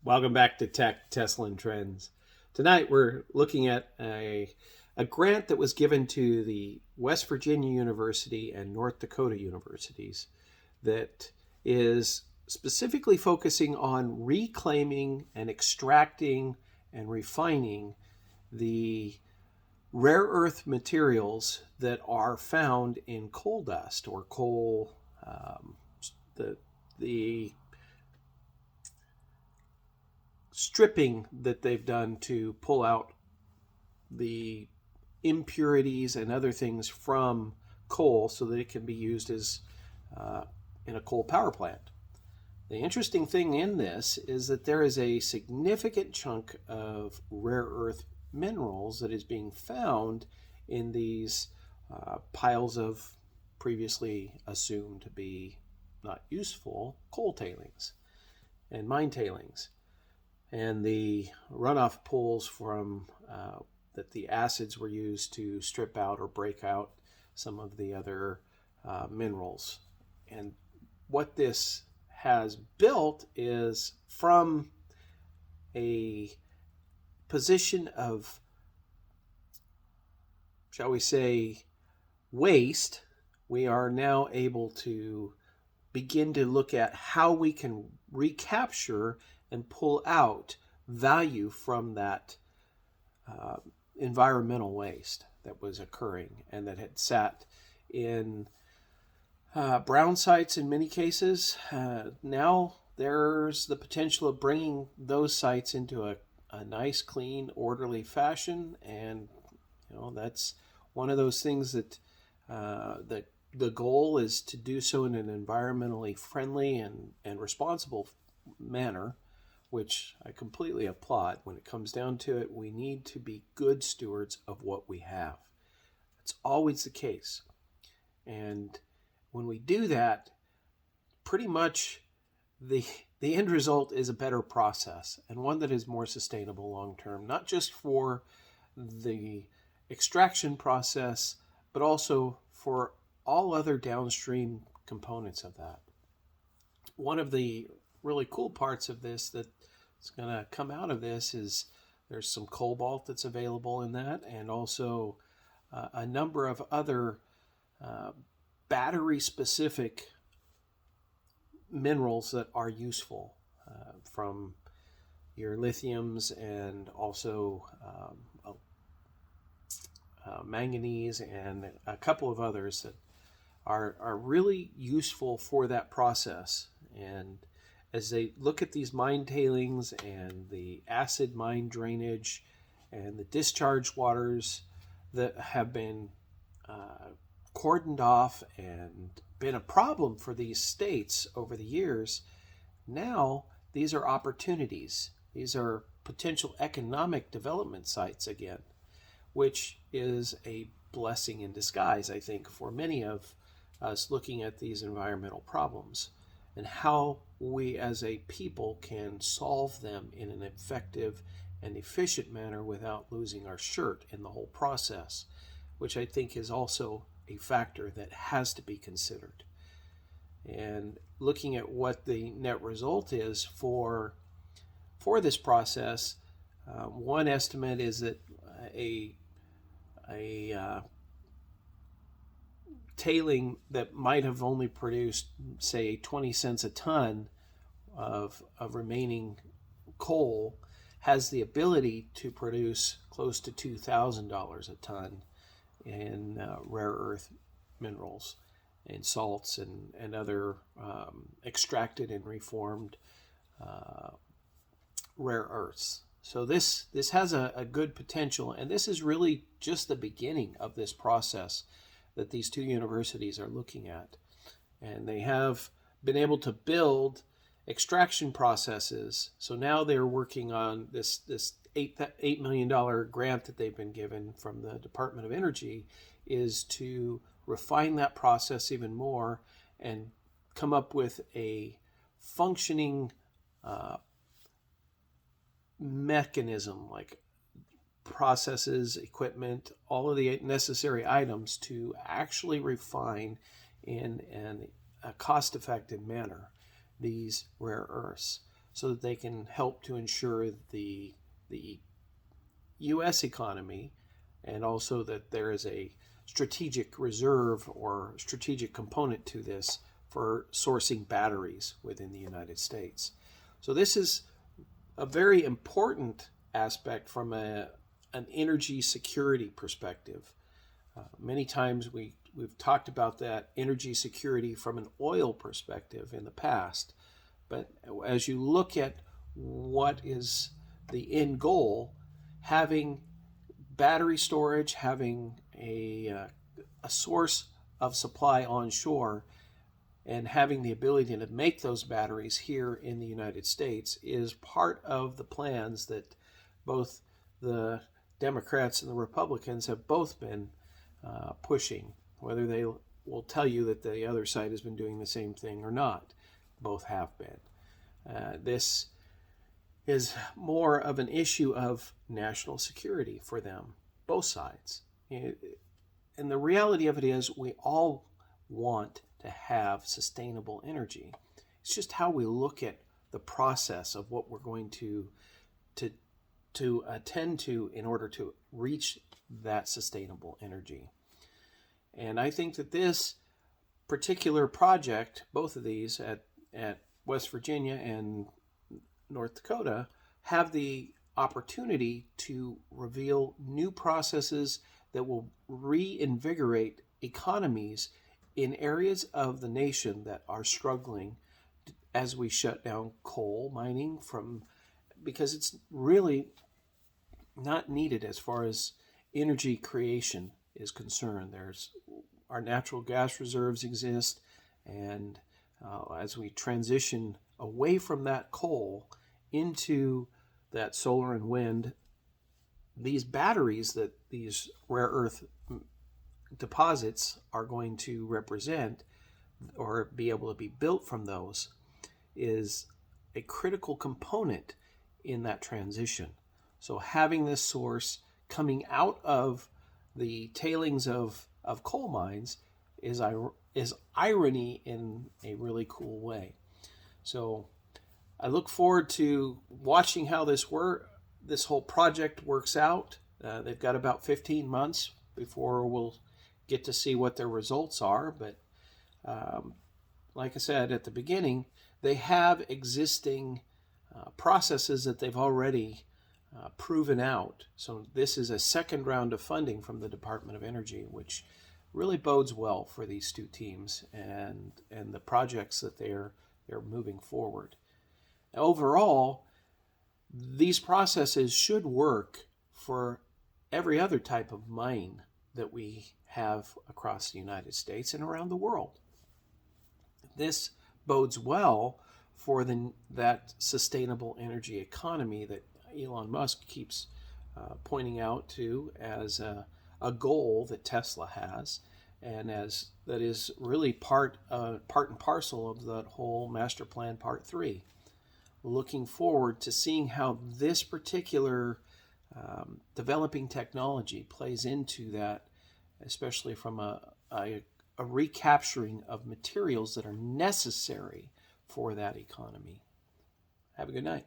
Welcome back to Tech, Tesla, and Trends. Tonight we're looking at a grant that was given to the West Virginia University and North Dakota universities that is specifically focusing on reclaiming and extracting and refining the rare earth materials that are found in coal dust or coal, the stripping that they've done to pull out the impurities and other things from coal so that it can be used as in a coal power plant. The interesting thing in this is that there is a significant chunk of rare earth minerals that is being found in these piles of previously assumed to be not useful coal tailings and mine tailings. And the runoff pools from that the acids were used to strip out or break out some of the other minerals. And what this has built is from a position of, shall we say, waste, we are now able to begin to look at how we can recapture and pull out value from that environmental waste that was occurring and that had sat in brown sites in many cases. Now there's the potential of bringing those sites into a nice, clean, orderly fashion, and that's one of those things that the goal is to do so in an environmentally friendly and responsible manner, which I completely applaud. When it comes down to it, we need to be good stewards of what we have. It's always the case. And when we do that, pretty much the end result is a better process, and one that is more sustainable long term, not just for the extraction process, but also for all other downstream components of that. One of the really cool parts of this that's going to come out of this is there's some cobalt that's available in that, and also a number of other battery specific minerals that are useful, from your lithiums and also manganese and a couple of others that are really useful for that process. And as they look at these mine tailings and the acid mine drainage and the discharge waters that have been cordoned off and been a problem for these states over the years, now these are opportunities. These are potential economic development sites again, which is a blessing in disguise, I think, for many of us looking at these environmental problems and how we as a people can solve them in an effective and efficient manner without losing our shirt in the whole process, which I think is also a factor that has to be considered. And looking at what the net result is for this process, one estimate is that a tailing that might have only produced, say, 20 cents a ton of remaining coal has the ability to produce close to $2,000 a ton in rare earth minerals and salts and other extracted and reformed rare earths. So this has a good potential, and this is really just the beginning of this process that these two universities are looking at. And they have been able to build extraction processes. So now they're working on this $8 million grant that they've been given from the Department of Energy, is to refine that process even more and come up with a functioning mechanism, like processes, equipment, all of the necessary items to actually refine in a cost-effective manner these rare earths. so that they can help to ensure the U.S. economy, and also that there is a strategic reserve or strategic component to this for sourcing batteries within the United States. So this is a very important aspect from an energy security perspective. Many times we've talked about that energy security from an oil perspective in the past, but as you look at what is the end goal, having battery storage, having a source of supply onshore, and having the ability to make those batteries here in the United States is part of the plans that both the Democrats and the Republicans have both been pushing. Whether they will tell you that the other side has been doing the same thing or not, both have been. This is more of an issue of national security for them, both sides. And the reality of it is we all want to have sustainable energy. It's just how we look at the process of what we're going to attend to in order to reach that sustainable energy. And I think that this particular project, both of these at West Virginia and North Dakota, have the opportunity to reveal new processes that will reinvigorate economies in areas of the nation that are struggling as we shut down coal mining because it's really not needed as far as energy creation is concerned. Our natural gas reserves exist, and as we transition away from that coal into that solar and wind, these batteries that these rare earth deposits are going to represent or be able to be built from those is a critical component in that transition. So having this source coming out of the tailings of coal mines is irony in a really cool way. So I look forward to watching how this whole project works out. They've got about 15 months before we'll get to see what their results are. But like I said at the beginning, they have existing processes that they've already proven out. So this is a second round of funding from the Department of Energy, which really bodes well for these two teams and the projects that they're moving forward. Overall, these processes should work for every other type of mine that we have across the United States and around the world. This bodes well for that sustainable energy economy that Elon Musk keeps pointing out to as a goal that Tesla has, and as that is really part and parcel of that whole master plan part 3. Looking forward to seeing how this particular developing technology plays into that, especially from a recapturing of materials that are necessary for that economy. Have a good night.